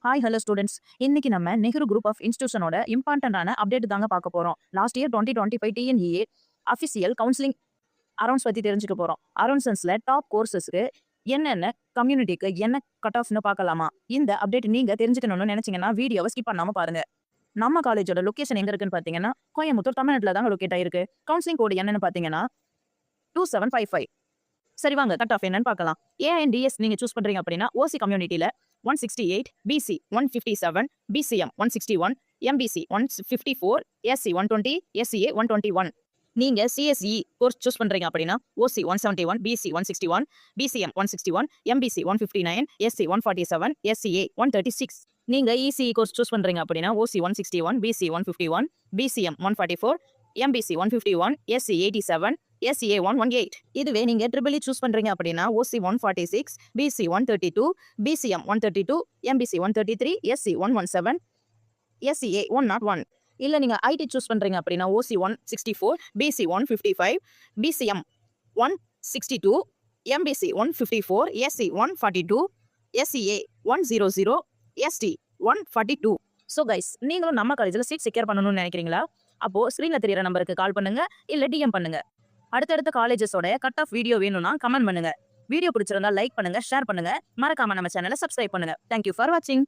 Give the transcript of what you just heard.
Hi hello students. இன்னைக்கு நம்ம Nehru group of இன்ஸ்டியூஷனோட இம்பார்ட்டன்டான அப்டேட் தாங்க பார்க்க போறோம். Last year 2025 TNEA official counselling rounds பத்தி தெரிஞ்சுக்க போறோம். அரௌண்ட்ஸ்ல டாப் கோர்சஸ்க்கு என்னென்ன கம்யூனிட்டிக்கு என்ன கட் ஆஃப்னு பார்க்கலாமா? இந்த அப்டேட் நீங்க தெரிஞ்சுக்கணும்னு நினைச்சீங்கன்னா வீடியோவை ஸ்கிப் பண்ணாம பாருங்க. நம்ம காலேஜோட லொகேஷன் எங்க இருக்குன்னு பாத்தீங்கன்னா கோயம்புத்தூர், தமிழ்நாட்டுல தாங்க லொகேட் ஆயிருக்கு. கவுன்சிலிங் கோடு என்னன்னு பாத்தீங்கன்னா 2755. சரி வாங்க கட் ஆஃப் என்னன்னு பார்க்கலாம். ஏஐஎன்டிஎஸ் நீங்க சூஸ் பண்றீங்க அப்படின்னா ஓசி கம்யூனிட்டியில 168, BC 157, BCM 161, MBC 154, SC 120, SCA 121. நீங்க சிஎஸ்இ கோர்ஸ் சூஸ் பண்றீங்க அப்படின்னா OC 171, BC 161, BCM 161, MBC 159, SC 147, SCA 136. நீங்க இசிஇ கோர்ஸ் சூஸ் பண்றீங்க அப்படின்னா OC 161, BC 151, BCM 144, MBC 151, SC 87, SCA 118. இதுவே நீங்க ட்ரிபிள் சூஸ் பண்றீங்க அப்படின்னா OC 146, BC 132, BCM 132, MBC 133, SC 117, SCA 101. இல்ல நீங்க ஐடி சூஸ் பண்றீங்க அப்படின்னா OC 164, BC 155, BCM 162, MBC 154, SC 142, SCA 100, ST 142. So guys, நீங்களும் நம்ம காலேஜில் சீட் செக்யூர் பண்ணணும்னு நினைக்கிறீங்களா? அப்போ ஸ்க்ரீன்ல தெரியற நம்பருக்கு கால் பண்ணுங்க, இல்ல டிஎம் பண்ணுங்க. அடுத்தடுத்த காலேஜஸோட கட் ஆஃப் வீடியோ வேணும்னா கமெண்ட் பண்ணுங்க. வீடியோ பிடிச்சிருந்தா லைக் பண்ணுங்க, ஷேர் பண்ணுங்க, மறக்காம நம்ம சேனலை சப்ஸ்கிரைப் பண்ணுங்க. தேங்க்யூ ஃபார் வாட்சிங்.